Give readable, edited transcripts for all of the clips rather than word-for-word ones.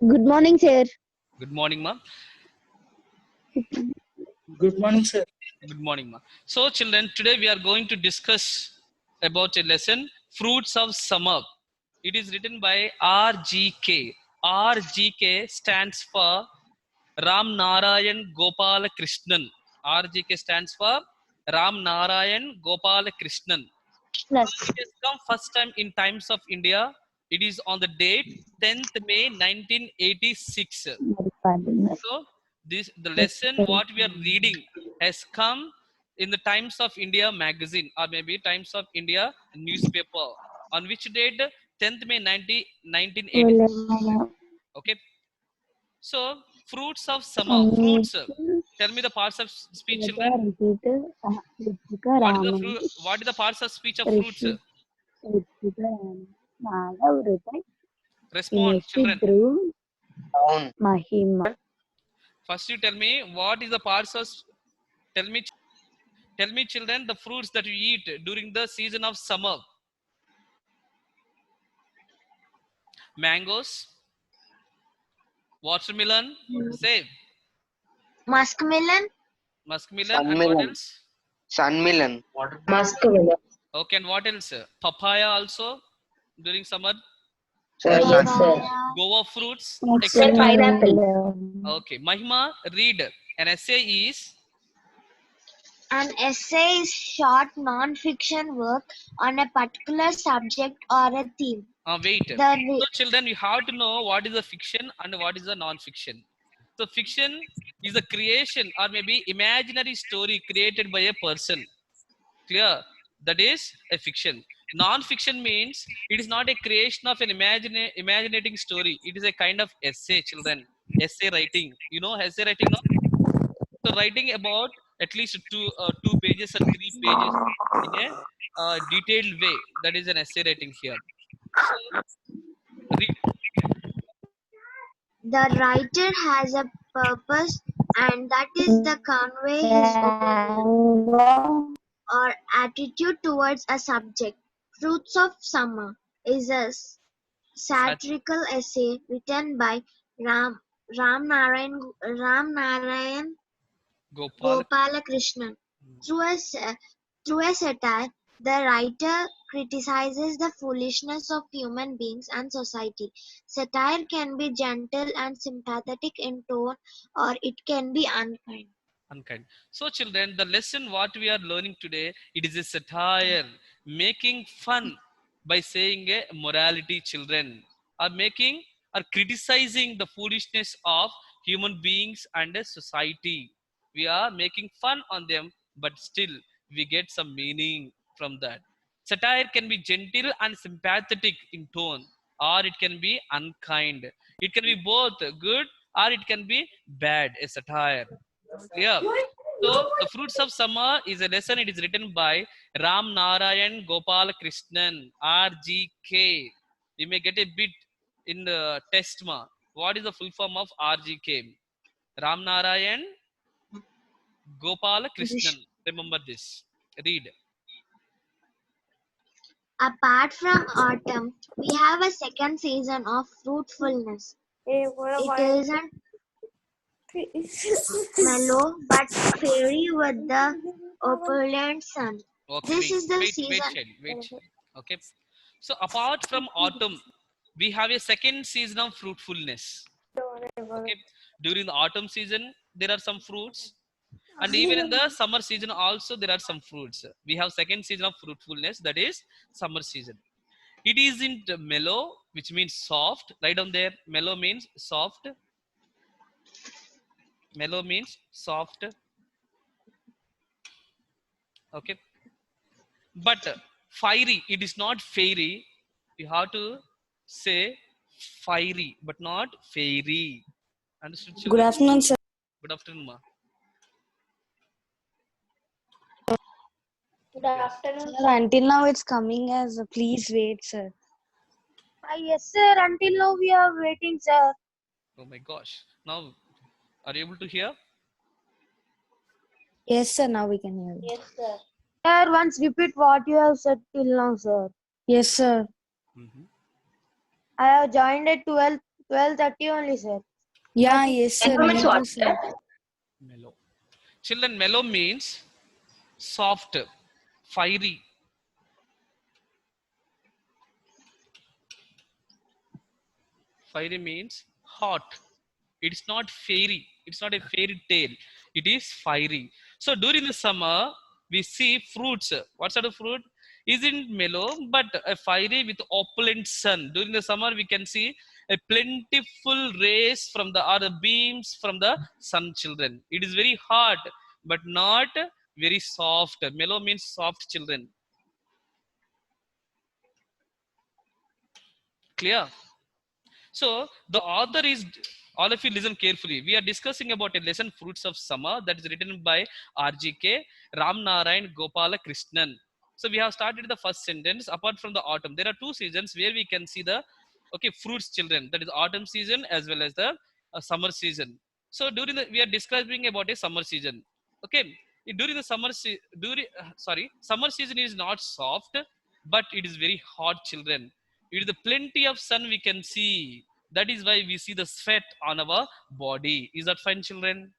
Good morning, sir. Good morning, ma. Good morning, sir. Good morning, ma. So, children, today we are going to discuss about a lesson, Fruits of Summer. It is written by RGK. RGK stands for Ram Narayan Gopala Krishnan. RGK stands for Ram Narayan Gopala Krishnan. Yes. It has come first time in Times of India. It is on the date 10th May 1986. So the lesson what we are reading has come in the Times of India magazine or maybe Times of India newspaper. On which date? 10th May 1986. Okay. So fruits of summer. Fruits. Tell me the parts of speech, children. What is the parts of speech of fruits? Respond, children. Down. Mahima. First, you tell me what is the parts of. Tell me, children, the fruits that you eat during the season of summer. Mangoes, watermelon, say Muskmelon, muskmelon, and what Sunmelon. else? Sunmelon. Muskmelon. Okay, and what else? Papaya also during summer. Sir, Yes, sun. sir. Guava fruits, Sir, etc. pineapple. Okay, Mahima, read. An essay is. an essay is short non-fiction work on a particular subject or a theme. Wait. The So, children, you have to know what is a fiction and what is a non-fiction. So, fiction is a creation or maybe imaginary story created by a person. Clear? That is a fiction. Non-fiction means it is not a creation of an imaginating story. It is a kind of essay, children. Essay writing. You know essay writing, no? So writing about at least two pages or 3 pages in a detailed way. That is an essay writing here. So read. writer has a purpose, and that is to convey his opinion or attitude towards a subject. Fruits of Summer is a satirical essay written by Ram Narayan Gopal. Gopalakrishnan. Through a satire, the writer criticizes the foolishness of human beings and society. Satire can be gentle and sympathetic in tone, or it can be unkind. Unkind. So, children, the lesson what we are learning today, it is a satire, making fun by saying a morality, children, are making or criticizing the foolishness of human beings and a society. We are making fun on them, but still we get some meaning from that. Satire can be gentle and sympathetic in tone, or it can be unkind. It can be both good or it can be bad, a satire. Yeah. So the fruits of summer is a lesson. It is written by Ram Narayan Gopal Krishnan RGK. You may get a bit in the test ma. What is the full form of RGK? Ram Narayan Gopal Krishnan. Remember this. Read. Apart from autumn, we have a second season of fruitfulness. It isn't mellow but fairy with the opulent sun. Okay, This is the wait, season. child, wait. Okay. So apart from autumn, we have a second season of fruitfulness. Okay. During the autumn season, there are some fruits, and even in the summer season also there are some fruits. We have second season of fruitfulness, that is summer season. It isn't mellow, which means soft. Right down there, mellow means soft. Mellow means soft. Okay. But fiery, it is not fairy. You have to say fiery, but not fairy. Understood, Good children? afternoon, sir. Good afternoon, ma. Good Yes. afternoon. Sir, until now it's coming as please wait, sir. Yes, sir. Until now we are waiting, sir. Oh my gosh. Now, are you able to hear? Yes, sir. Now we can hear you. Yes, sir. Sir, once repeat what you have said till now, sir. Yes, sir. Mm-hmm. I have joined at 12th 12:30 only, sir. Yeah, yes, sir. Mellow Me means too, what, sir. sir? Mellow. Children, mellow means soft, fiery. Fiery means hot. It's not fairy. It's not a fairy tale. It is fiery. So during the summer, we see fruits. What sort of fruit? Isn't mellow, but a fiery with opulent sun. During the summer, we can see a plentiful rays from the other beams from the sun. Children, it is very hot, but not very soft. Mellow means soft. Children, clear? So the author is, all of you listen carefully. We are discussing about a lesson, Fruits of Summer, that is written by RGK Ram Narayan Gopala Krishnan. So we have started the first sentence. Apart from the autumn, there are two seasons where we can see the fruits, children. That is autumn season as well as the summer season. So during the, we are describing about a summer season. Okay, during the summer season is not soft, but it is very hot, children. It is the plenty of sun we can see. That is why we see the sweat on our body. Is that fine, children?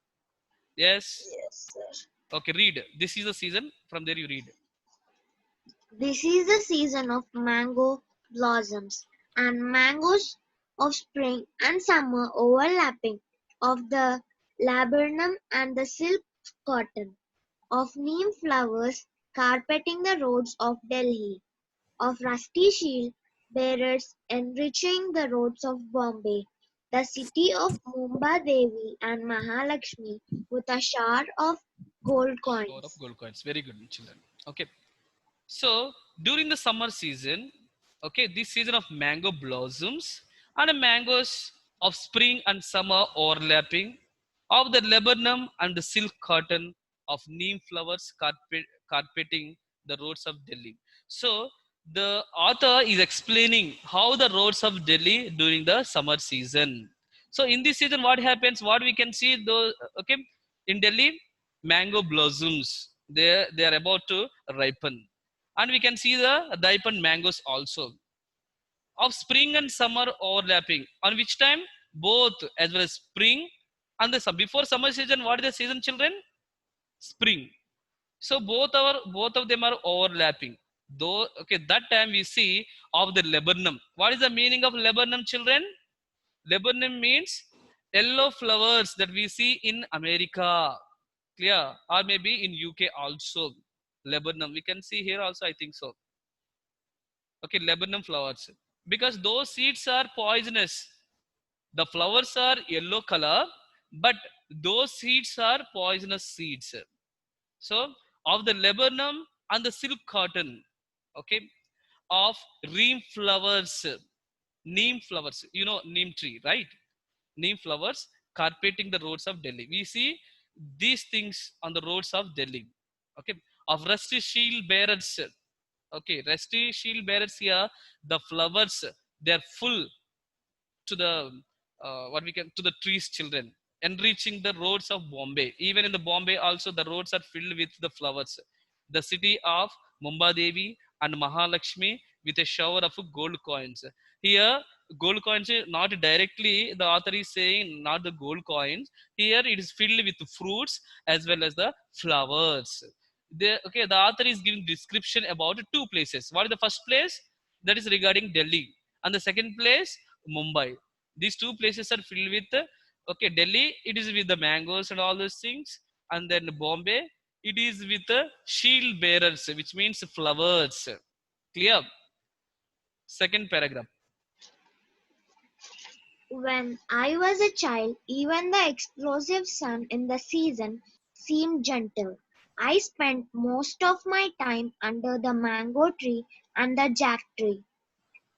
Yes. Yes, sir. Okay, read. This is the season. From there you read. This is the season of mango blossoms, and mangoes of spring and summer overlapping, of the laburnum and the silk cotton, of neem flowers carpeting the roads of Delhi, of rusty shield bearers enriching the roads of Bombay, the city of Mumbai Devi and Mahalakshmi with a shower of gold Shower of coins. gold coins. Very good, children. Okay. So during the summer season, okay, this season of mango blossoms and the mangoes of spring and summer overlapping, of the laburnum and the silk cotton, of neem flowers carpeting the roads of Delhi. So the author is explaining how the roads of Delhi during the summer season. So in this season, what happens? What we can see, though, okay, in Delhi, mango blossoms. They are about to ripen, and we can see the ripened mangoes also, of spring and summer overlapping, on which time both as well as spring and the before summer season. What is the season, children? Spring. So both of them are overlapping, though. Okay, that time we see of the laburnum. What is the meaning of laburnum, children? Laburnum means yellow flowers that we see in America, clear, or maybe in UK also. Laburnum we can see here also, I think so. Okay, laburnum flowers, because those seeds are poisonous. The flowers are yellow color, but those seeds are poisonous seeds. So of the laburnum and the silk cotton, okay, of neem flowers. Neem flowers, you know, neem tree, right? Neem flowers carpeting the roads of Delhi. We see these things on the roads of Delhi. Okay, of rusty shield bearers. Okay, rusty shield bearers here. The flowers, they are full to the what we can to the trees, children, enriching the roads of Bombay. Even in the Bombay also, the roads are filled with the flowers. The city of Mumbai Devi and Mahalakshmi with a shower of gold coins. Here, gold coins, not directly the author is saying not the gold coins. Here it is filled with fruits as well as the flowers. Okay, the author is giving description about two places. What is the first place? That is regarding Delhi, and the second place, Mumbai. These two places are filled with okay, Delhi, it is with the mangoes and all those things, and then Bombay, it is with the shield bearers, which means flowers. Clear? Second paragraph. When I was a child, even the explosive sun in the season seemed gentle. I spent most of my time under the mango tree and the jack tree.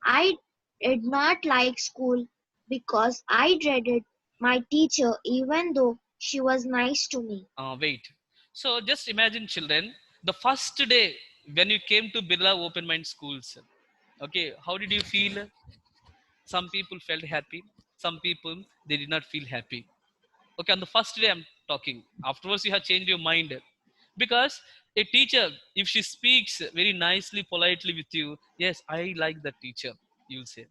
I did not like school because I dreaded my teacher even though she was nice to me. Wait. So just imagine, children, the first day when you came to Birla Open Mind Schools. Okay, how did you feel? Some people felt happy. Some people, they did not feel happy. Okay, on the first day I'm talking. Afterwards, you have changed your mind. Because a teacher, if she speaks very nicely, politely with you, yes, I like that teacher, you'll say.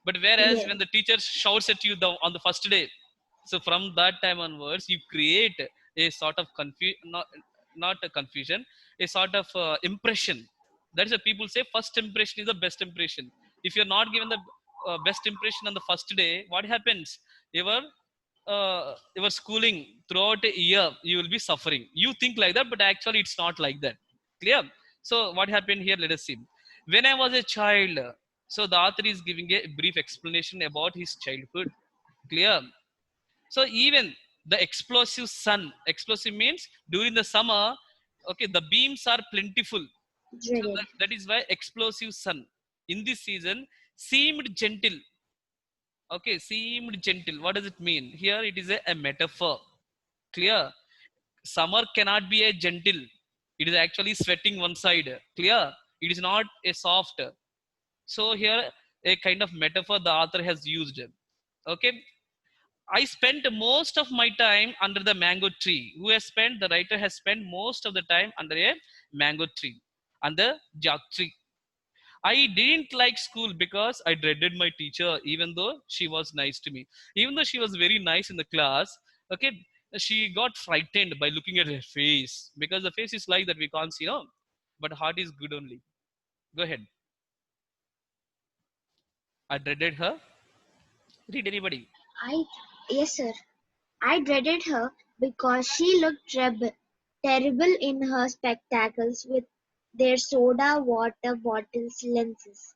But whereas Yes. when the teacher shouts at you on the first day, so from that time onwards, you create a sort of not a confusion, a sort of impression. That is why people say first impression is the best impression. If you're not given the best impression on the first day, what happens? Your schooling throughout a year, you will be suffering. You think like that, but actually it's not like that. Clear? So what happened here? Let us see. When I was a child, so the author is giving a brief explanation about his childhood. Clear? So even the explosive sun, explosive means during the summer, okay, the beams are plentiful. So Dreaded. that is why explosive sun in this season seemed gentle. Okay, seemed gentle. What does it mean? Here it is a metaphor. Clear? Summer cannot be a gentle. It is actually sweating one side. Clear? It is not a soft. So here a kind of metaphor the author has used. Okay. I spent most of my time under the mango tree. Who has spent? The writer has spent most of the time under a mango tree, under jack tree. I didn't like school because I dreaded my teacher, even though she was nice to me. Even though she was very nice in the class, okay, she got frightened by looking at her face because the face is like that we can't see, no? But heart is good only. Go ahead. I dreaded her. Read anybody. I Yes, sir. I dreaded her because she looked terrible in her spectacles with their soda water bottles lenses.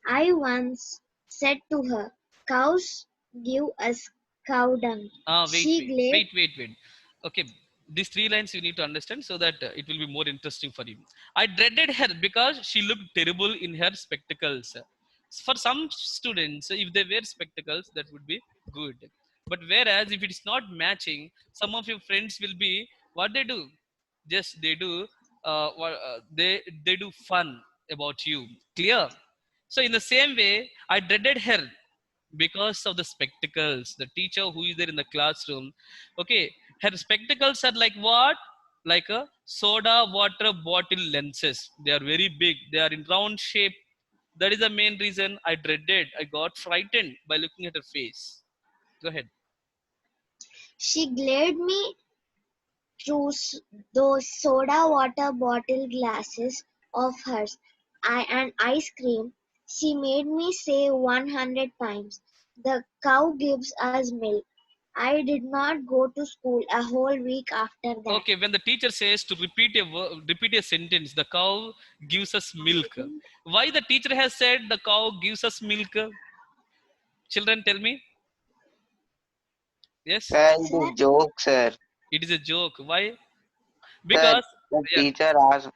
I once said to her, "Cows give us cow dung." Ah, wait, She wait, glared. wait, wait, wait. Okay, these three lines you need to understand so that it will be more interesting for you. I dreaded her because she looked terrible in her spectacles. For some students, if they wear spectacles, that would be good. But whereas if it is not matching, some of your friends will be what they do. Just they do. They do fun about you. Clear. So in the same way, I dreaded her because of the spectacles. The teacher who is there in the classroom, okay, her spectacles are like what? Like a soda water bottle lenses. They are very big, they are in round shape. That is the main reason I dreaded, I got frightened by looking at her face. Go ahead. She glared me through those soda water bottle glasses of hers and ice cream. She made me say 100 times, "The cow gives us milk." I did not go to school a whole week after that. Okay, when the teacher says to repeat a sentence, the cow gives us milk, why the teacher has said the cow gives us milk? Children, tell me. Yes, Sir, it Sir, is joke, sir. it is a joke. Why? Sir, Because, the yeah, teacher asked,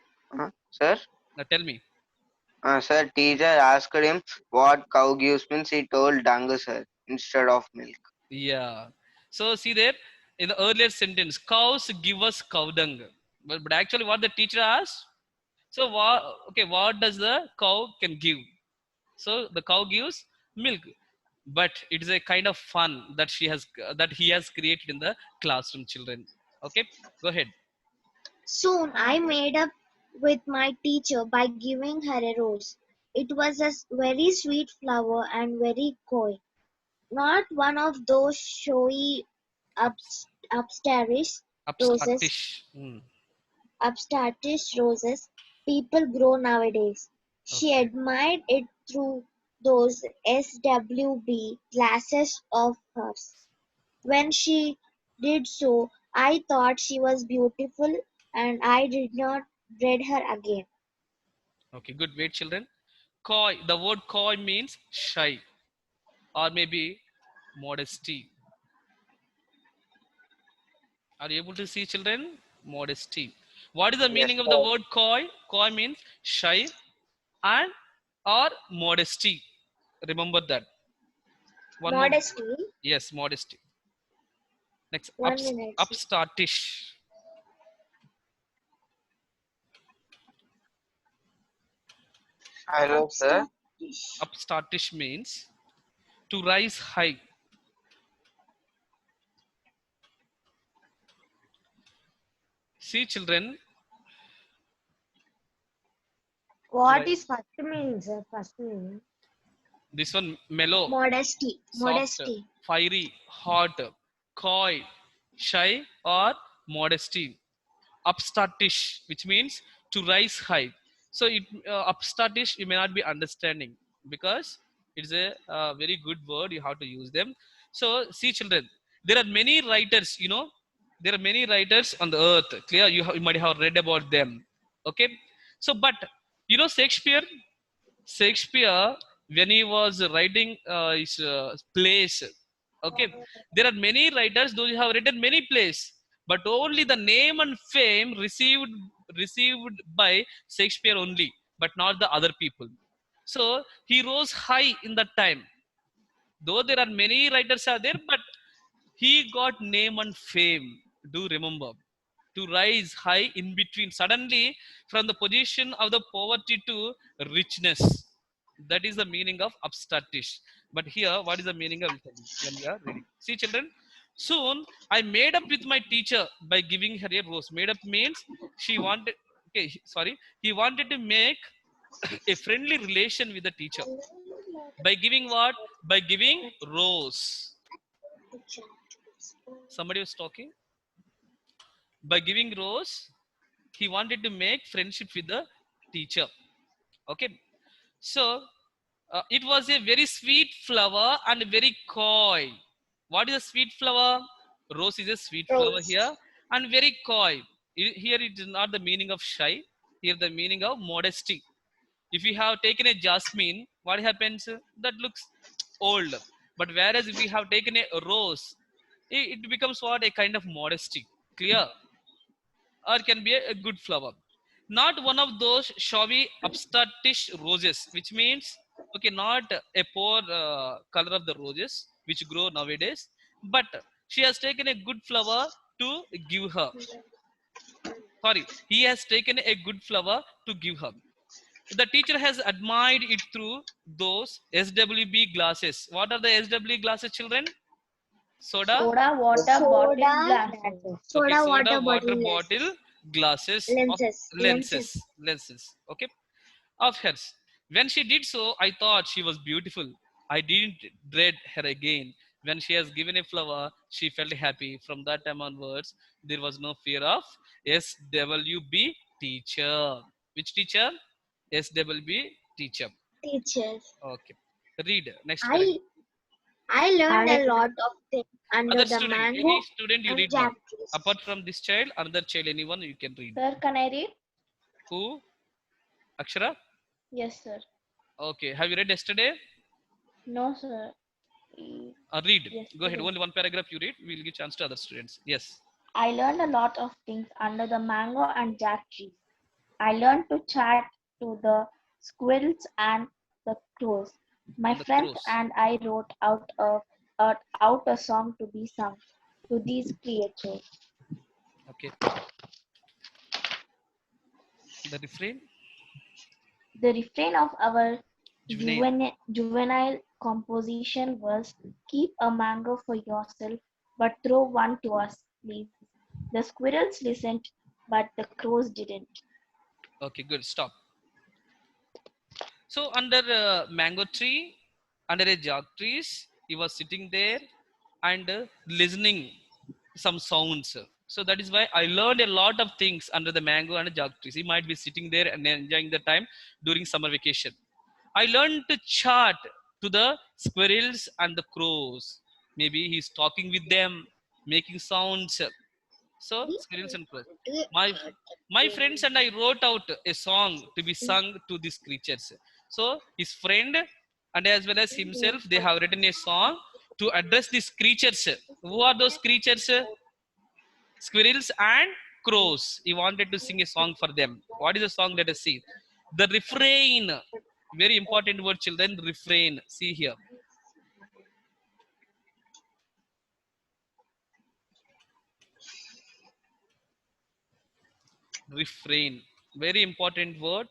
sir, now tell me. sir, teacher asked him what cow gives means he told dung, sir, instead of milk. Yeah. So see there in the earlier sentence, cows give us cow dung. But actually, what the teacher asked. So what? Okay, what does the cow can give? So the cow gives milk, but it is a kind of fun that that he has created in the classroom. Children. Okay, go ahead. soon I made up with my teacher by giving her a rose. It was a very sweet flower and very coy, not one of those showy upstairs roses, Upstartish. Hmm. roses people grow nowadays. She Okay. admired it through those SWB glasses of hers. When she did so, I thought she was beautiful and I did not dread her again. Okay. Good. Wait, children. Coy. The word coy means shy or maybe modesty. Are you able to see, children? Modesty. What is the Yes, meaning of the sir. word coy? Coy means shy and or modesty. Remember that. One more. Modesty, Yes, modesty. Next, 1 minute. upstartish. Hello, sir. Upstartish. Upstartish means to rise high. See, children. What Right. is first meaning, sir? First meaning. This one mellow, Modesty. soft, Modesty. fiery, hot, coy, shy, or modesty. Upstartish, which means to rise high. So it upstartish you may not be understanding because it's a very good word. You have to use them. So see, children, there are many writers. You know, there are many writers on the earth. Clear? You might have read about them. Okay. So, but you know Shakespeare, when he was writing his plays, okay, there are many writers those who have written many plays, but only the name and fame received by Shakespeare only, but not the other people. So he rose high in that time. Though there are many writers are there, but he got name and fame. Do remember to rise high in between suddenly from the position of the poverty to richness. That is the meaning of upstartish. But here, what is the meaning of when we are reading? See, children. Soon I made up with my teacher by giving her a rose. Made up means she wanted. Okay, sorry. He wanted to make a friendly relation with the teacher by giving what? By giving rose. Somebody was talking. By giving rose, he wanted to make friendship with the teacher. Okay, so it was a very sweet flower and very coy. What is a sweet flower? Rose is a sweet flower here and very coy. Here it is not the meaning of shy. Here the meaning of modesty. If you have taken a jasmine, what happens? That looks old. But whereas if we have taken a rose, it becomes what? A kind of modesty. Clear? Or can be a good flower. Not one of those showy upstartish roses, which means, okay, not a poor color of the roses which grow nowadays, but she has taken a good flower to give her. Sorry, he has taken a good flower to give her. The teacher has admired it through those SWB glasses. What are the SW glasses, children? Soda? Soda water bottle glasses. Okay, Soda soda water water bottle bottle glasses of lenses. Okay, of hers. When she did so, I thought she was beautiful. I didn't dread her again. When she has given a flower, she felt happy. From that time onwards, there was no fear of SWB teacher. Which teacher? SWB teacher. Teachers. Okay. Read next paragraph. I learned a lot of things under Other the student, mango any student you and read one. jack trees. Apart from this child, another child, anyone you can read. Sir, can I read? Who? Akshara? Yes, sir. Okay. Have you read yesterday? No, sir. Read. Yes, Go ahead. sir. Only one paragraph you read. We'll give chance to other students. Yes. I learned a lot of things under the mango and jack trees. I learned to chat to the squirrels and the crows. My The friends crows. and I wrote out a song to be sung to these creatures. Okay. The refrain. The refrain of our Juvenile. juvenile composition was, "Keep a mango for yourself, but throw one to us, please." The squirrels listened, but the crows didn't. Okay. Good. Stop. So under a mango tree, under a jack trees, he was sitting there and listening some sounds. So that is why I learned a lot of things under the mango and jack trees. He might be sitting there and enjoying the time during summer vacation. I learned to chat to the squirrels and the crows. Maybe he's talking with them, making sounds. So squirrels and crows. My friends and I wrote out a song to be sung to these creatures. So his friend and as well as himself, they have written a song to address these creatures. Who are those creatures? Squirrels and crows. He wanted to sing a song for them. What is the song? Let us see. The refrain. Very important word, children. Refrain. See here. Refrain. Very important word.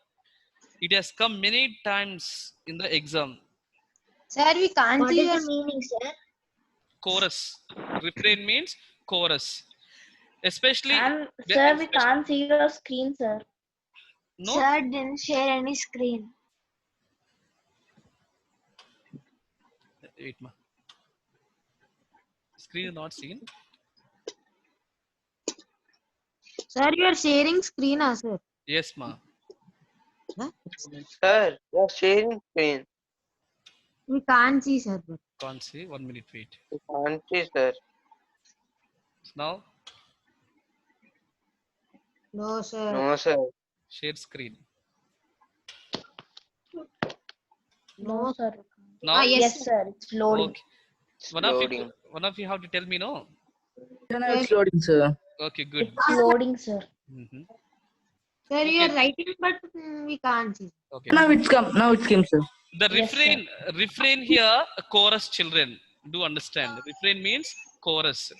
It has come many times in the exam. Sir, we can't What see is your the meaning, sir? Chorus. Refrain means chorus. Especially, Sir, we can't see your screen, sir. no. Sir didn't share any screen. Wait, ma. Screen is not seen. Sir, you are sharing screen, sir. Yes, ma. Sir, you're sharing screen. We can't see, sir. Can't see. 1 minute. Wait. You can't see, sir. Now No, sir. No, sir. share screen. No. sir. Now. Yes, Yes, sir. It's loading. Okay. It's One of loading. you. One of you have to tell me no. Now it's loading, sir. Okay. Good. It's loading, sir. Mm-hmm. Sir, you are Okay. writing, but we can't see. Okay. Now it's come. Now it came, sir. The Yes, refrain here, chorus children do understand. Refrain means chorus.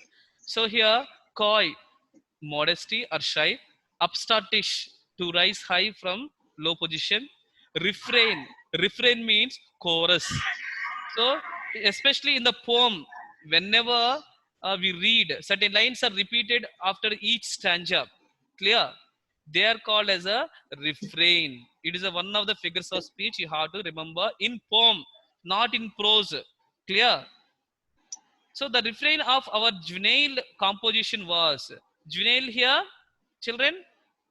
So here, coy, modesty or shy, upstartish, to rise high from low position. Refrain means chorus. So especially in the poem, whenever we read, certain lines are repeated after each stanza. Clear? They are called as a refrain. It is one of the figures of speech you have to remember in poem, not in prose. Clear? So the refrain of our juvenile composition was juvenile here, children,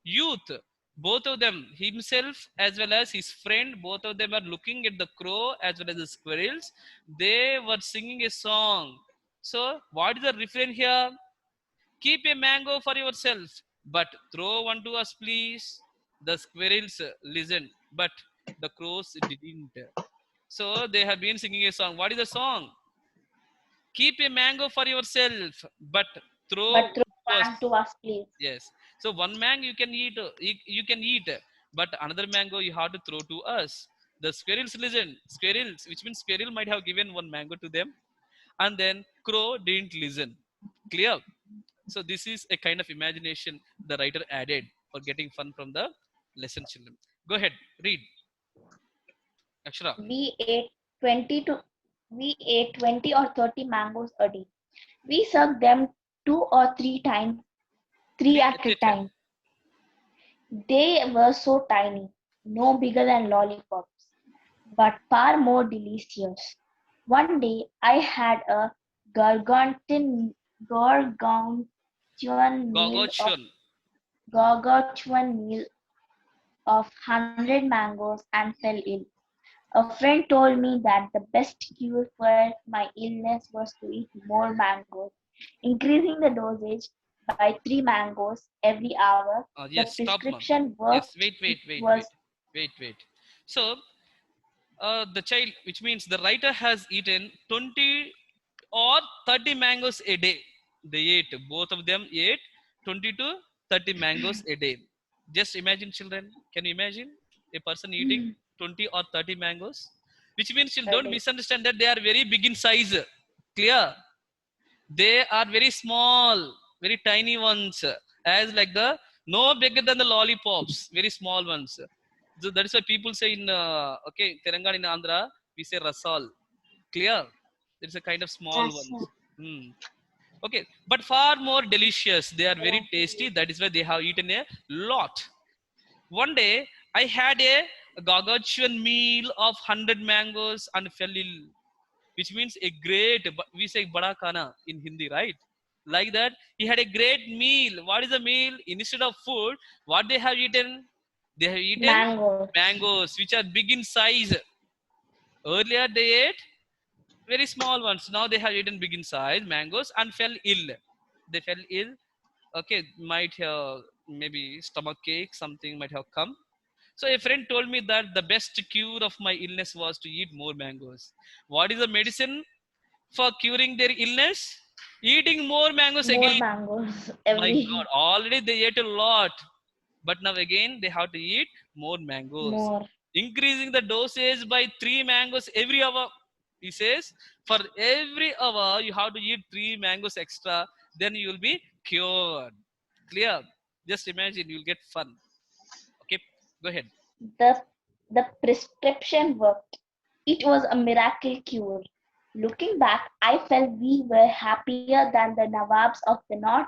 youth. Both of them, himself as well as his friend, both of them are looking at the crow as well as the squirrels. They were singing a song. So what is the refrain here? Keep a mango for yourself, but throw one to us, please. The squirrels listened, but the crows didn't. So they have been singing a song. What is the song? Keep a mango for yourself, but throw But throw to us. one to us, please. Yes. So one mango you can eat, you can eat, but another mango you have to throw to us. The squirrels listen. Squirrels, which means squirrel might have given one mango to them, and then crow didn't listen. Clear? So this is a kind of imagination the writer added for getting fun from the lesson, children. Go ahead, read. Akshara. We ate 20 to we ate 20 or 30 mangoes a day. We sucked them 2 or 3 times, three at a time. They were so tiny, no bigger than lollipops, but far more delicious. One day I had a gargantuan meal of Gogochun. gargantuan meal of 100 mangoes and fell ill. A friend told me that the best cure for my illness was to eat more mangoes, increasing the dosage by 3 mangoes every hour. The Yes, stop, ma'am. prescription Yes, worked. wait. It was So the child, which means the writer has eaten 20 or 30 mangoes a day. They ate, both of them ate 20 to 30 mangoes a day. Just imagine, children. Can you imagine a person eating 20 or 30 mangoes? Which means, children, a don't day. misunderstand that they are very big in size. Clear? They are very small, very tiny ones, as like the no bigger than the lollipops, very small ones. So that is why people say in okay, Telangana in Andhra, we say rasal. Clear? It's a kind of small ones. Hmm. Okay, but far more delicious. They are very tasty. That is why they have eaten a lot. One day, I had a gargantuan meal of 100 mangoes and fell ill, which means a great, we say bada khana in Hindi, right? Like that, he had a great meal. What is the meal? Instead of food, what they have eaten? They have eaten Mangoes. mangoes, which are big in size. Earlier, they ate very small ones. Now they have eaten big in size mangoes and fell ill. They fell ill. Okay, might have maybe stomach ache, something might have come. So a friend told me that the best cure of my illness was to eat more mangoes. What is the medicine for curing their illness? Eating more mangoes More again. mangoes My God, every already they ate a lot, but now again they have to eat more mangoes. more. Increasing the dosage by 3 mangoes every hour. He says, for every hour you have to eat 3 mangoes extra, then you will be cured. Clear? Just imagine, you'll get fun. Okay, go ahead. The the prescription worked. It was a miracle cure. Looking back, I felt we were happier than the Nawabs of the North,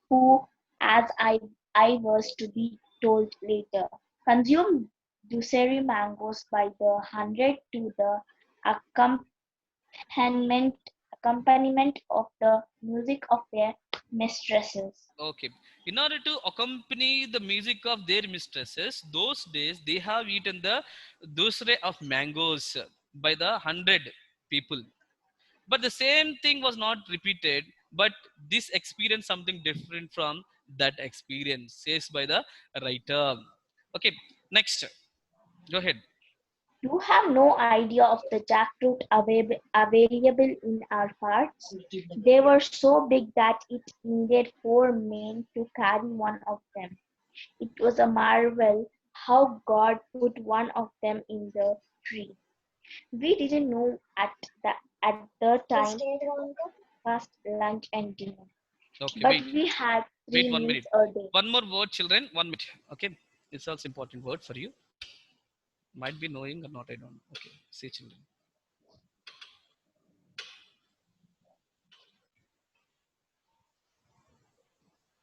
who, as I was to be told later, consumed Dusseri mangoes by the hundred to the accom- accompaniment of the music of their mistresses. Okay. In order to accompany the music of their mistresses, those days they have eaten the dosre of mangoes by the 100 people. But the same thing was not repeated, but this experience something different from that experience, says by the writer. Okay, next. Go ahead. You have no idea of the jackfruit available in our parts. They were so big that it needed 4 men to carry one of them. It was a marvel how God put one of them in the tree. We didn't know at the time past lunch and dinner, Okay, but wait. we had Wait three 1 minute. meals a day. One more word, children. 1 minute. Okay, it's also important word for you. Might be knowing or not, I don't know. Okay, say children.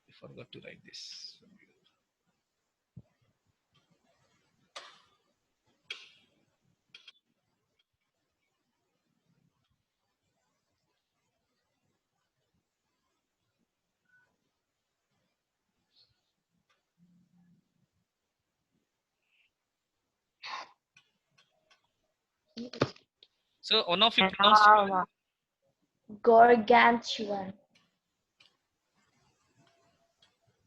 I forgot to write this. So one of you pronounce children. Gargantuan,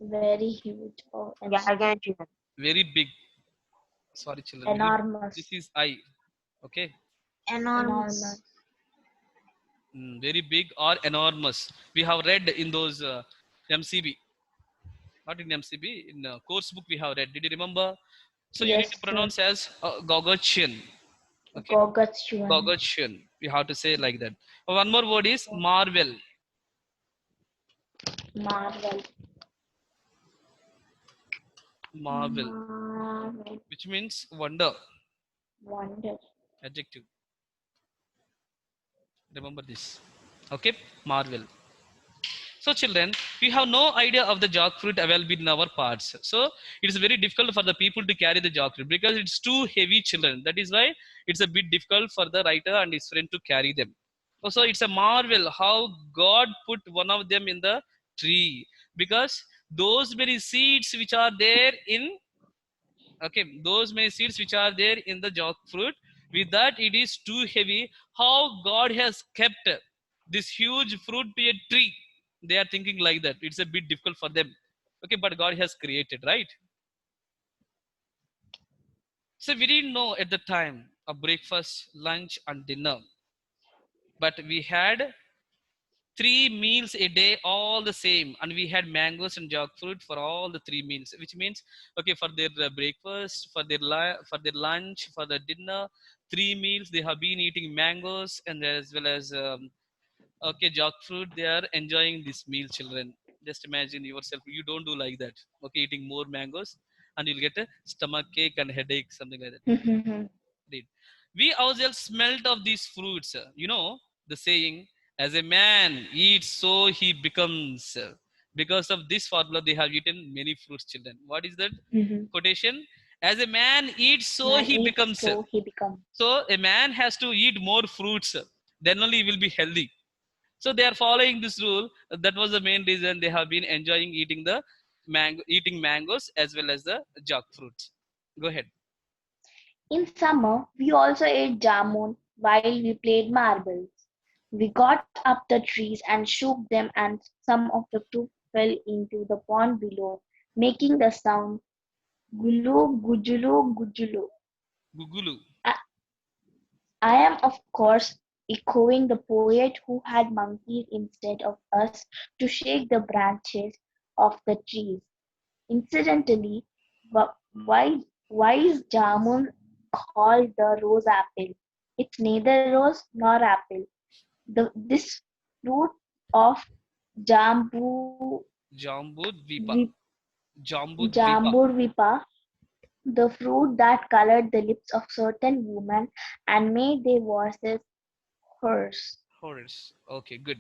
very huge or Gargantuan. Very big. Sorry, children. Very, this enormous, is I. Okay. Enormous. enormous. Very big or enormous. We have read in those MCB, not in MCB, in course book we have read. Did you remember? So you need to Yes, sir. pronounce as Gargantuan. Okay. Gargantuan, Gargantuan. We have to say like that. One more word is marvel. marvel, Marvel, marvel, which means wonder. wonder. Adjective. Remember this. Okay. Marvel. So children, we have no idea of the jackfruit available in our parts. So it is very difficult for the people to carry the jackfruit because it's too heavy, children. That is why it's a bit difficult for the writer and his friend to carry them. So it's a marvel how God put one of them in the tree, because those many seeds which are there in, okay, those many seeds which are there in the jackfruit, with that it is too heavy. How God has kept this huge fruit to a tree, they are thinking like that. It's a bit difficult for them. Okay, but God has created, right? So we didn't know at the time of breakfast, lunch and dinner, but we had 3 meals a day, all the same, and we had mangoes and jackfruit for all the 3 meals, which means, okay, for their breakfast, for their for their lunch, for their dinner, 3 meals they have been eating mangoes, and as well as okay, jackfruit. They are enjoying this meal, children. Just imagine yourself, you don't do like that. Okay, eating more mangoes and you'll get a stomach ache and headache, something like that. Read. We ourselves smelt of these fruits. You know the saying, as a man eats, so he becomes. Because of this formula, they have eaten many fruits, children. What is that quotation? As a man eats, so Man he eats, becomes. so he becomes. So a man has to eat more fruits, then only he will be healthy. So they are following this rule. That was the main reason they have been enjoying eating the eating mangoes as well as the jackfruit. Go ahead. In summer, we also ate jamun while we played marbles. We got up the trees and shook them, and some of the fruit fell into the pond below, making the sound gulu gujulu gujulu. Gugulu. I, I am, of course, echoing the poet who had monkeys instead of us to shake the branches of the trees. Incidentally, why is jamun called the rose apple? It's neither rose nor apple. This fruit of jambu Jambudvipa. vi- Jambudvipa. jambudvipa, the fruit that colored the lips of certain women and made their voices hoarse. Horse. Okay, good.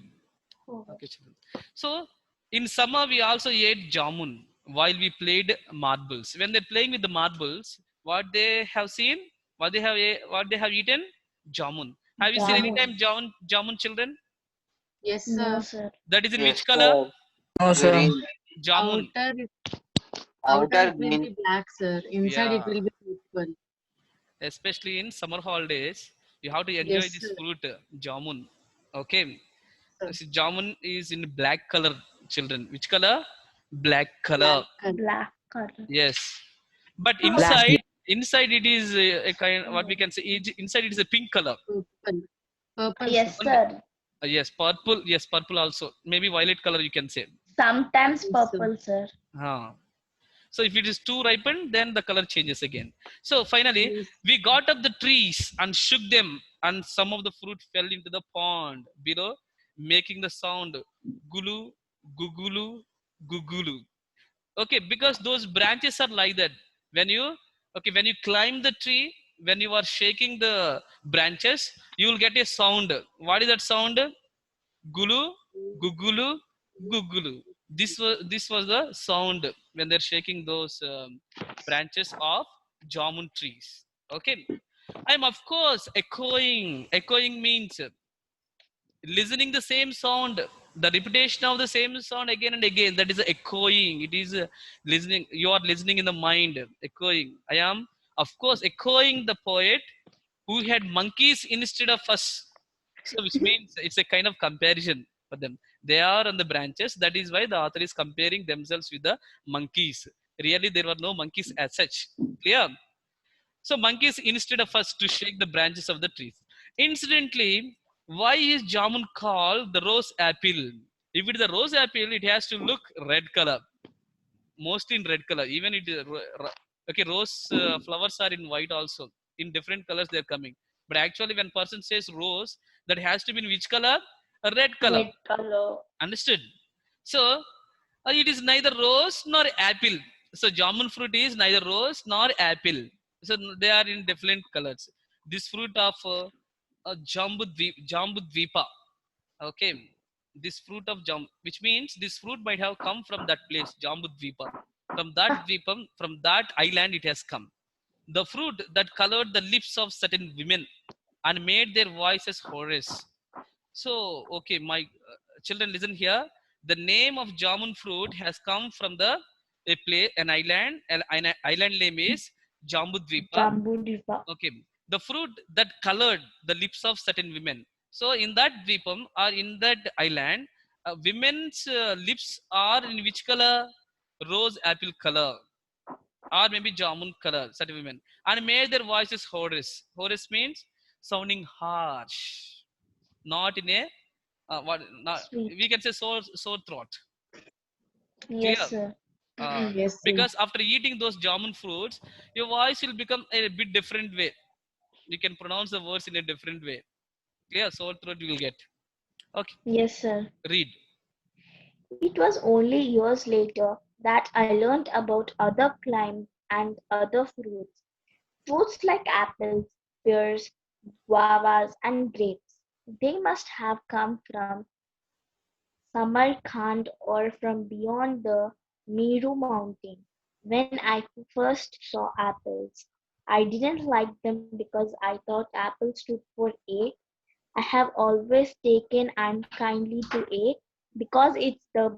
Okay, children. So in summer we also ate jamun while we played marbles. When they're playing with the marbles, what they have seen, what they have eaten, jamun. Have you seen any Jamun. time jamun children? Yes, No, sir. sir. That is in Yes, which color? No, sir. green. Jamun. Outer Outer it will green. be black, sir. Inside it Yeah. will be purple. Especially in summer holidays, you have to enjoy Yes, this sir. fruit, jamun. Okay. Sir. So jamun is in black color, children. Which color? Black color. Black color. Black color. Yes. But Black. inside it is a kind, what we can say, inside it is a pink color. Purple. Purple, Yes, sir. sir. Yes, purple. Yes, purple also. Maybe violet color you can say. Sometimes Yes, sir. purple, sir. So if it is too ripened, then the color changes again. So finally, Yes. we got up the trees and shook them, and some of the fruit fell into the pond below, making the sound gulu, gugulu, gugulu. Okay, because those branches are like that. When you when you climb the tree, when you are shaking the branches, you will get a sound. What is that sound? Gulu, gugulu, gugulu. This was the sound when they're shaking those branches of jamun trees. Okay, I'm of course echoing. Echoing means listening the same sound, the repetition of the same sound again and again. That is echoing. It is listening. You are listening in the mind. Echoing. I am of course echoing the poet who had monkeys instead of us. So which means it's a kind of comparison for them. They are on the branches. That is why the author is comparing themselves with the monkeys. Really, there were no monkeys as such. Clear? So monkeys instead of us to shake the branches of the trees. Incidentally, why is jamun called the rose apple? If it is a rose apple, it has to look red color, mostly in red color. Even it is okay. Rose flowers are in white also. In different colors they are coming. But actually, when person says rose, that has to be in which color? A red color. Red color. Understood? So it is neither rose nor apple. So jamun fruit is neither rose nor apple. So they are in different colors. This fruit of Jambudvipa. Okay, this fruit of which means this fruit might have come from that place, Jambudvipa. From that dvipam, from that island, it has come. The fruit that colored the lips of certain women and made their voices hoarse. So, okay, my children, listen here. The name of jamun fruit has come from an island. An island name is Jambudvipa. Jambudvipa. Okay, the fruit that colored the lips of certain women. So, in that dvipam or in that island, women's lips are in which color? Rose apple color, or maybe jamun color. Certain women, and made their voices hoarse. Hoarse means sounding harsh, not in a what not, Sweet. we can say sore throat. Clear? Yes, sir. Yes, sir. Because after eating those jamun fruits, your voice will become a bit different way. You can pronounce the words in a different way. Clear? Sore throat you will get. Okay, Yes, sir. read. It was only years later that I learned about other climes and other fruits. Fruits like apples, pears, guavas, and grapes. They must have come from Samarkand or from beyond the Meru mountain. When I first saw apples, I didn't like them because I thought apples stood for egg. I have always taken unkindly to egg because it's the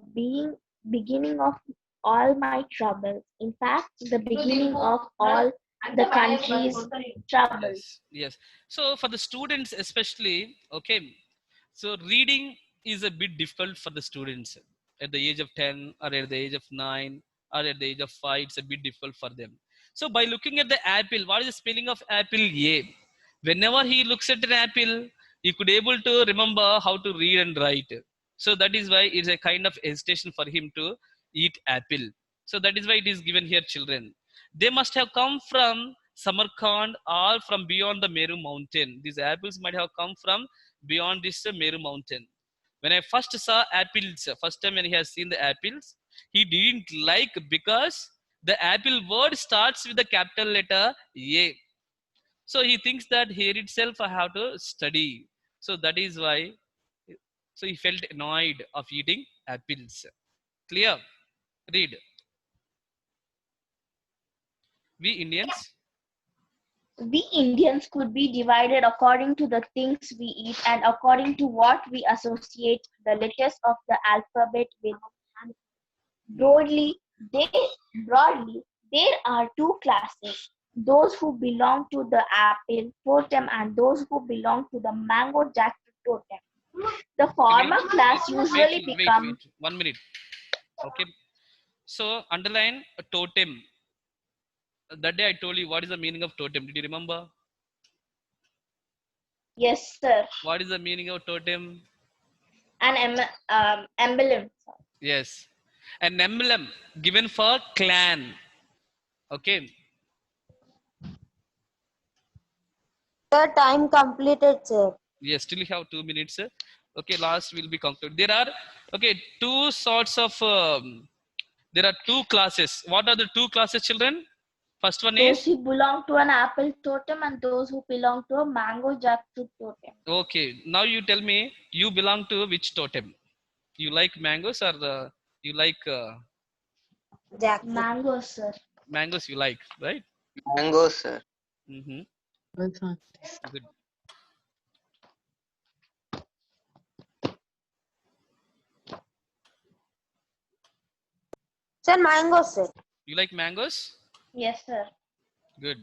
beginning of all my troubles. In fact, the beginning of all the country's troubles. Yes. So for the students especially, okay, so reading is a bit difficult for the students at the age of 10 or at the age of 9 or at the age of 5. It's a bit difficult for them. So by looking at the apple, what is the spelling of apple? A. Whenever he looks at an apple, he could able to remember how to read and write. So that is why it's a kind of hesitation for him to eat apple. So that is why it is given here, children. They must have come from Samarkand or from beyond the Meru mountain. These apples might have come from beyond this Meru mountain. When I first saw apples, first time when he has seen the apples, he didn't like because the apple word starts with the capital letter A. So he thinks that here itself I have to study. So that is why, so he felt annoyed of eating apples. Clear? Read. We Indians, We Indians could be divided according to the things we eat and according to what we associate the letters of the alphabet with. Broadly, there are two classes: those who belong to the apple totem and those who belong to the mango jackfruit totem. The former class usually become. Wait. 1 minute. Okay. So underline a totem. That day I told you what is the meaning of totem. Did you remember? Yes, sir. What is the meaning of totem? An emblem. Yes. An emblem given for clan. Okay. Sir, time completed, sir. Yes, still you have 2 minutes. Okay, last will be concluded. There are two sorts of there are two classes. What are the two classes, children? First one Those is who belong to an apple totem and those who belong to a mango jackfruit totem. okay. Now you tell me, you belong to which totem? You like mangoes or you like Jackfruit. Mango, sir. mangoes? You like, right? Mango, sir. Mm-hmm. Also. Good. Sir, mango, sir. You like mangoes? Yes, sir. Good.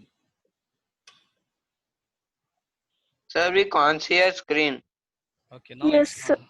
Sir, we can't see a screen. Okay, now Yes, it's sir. on.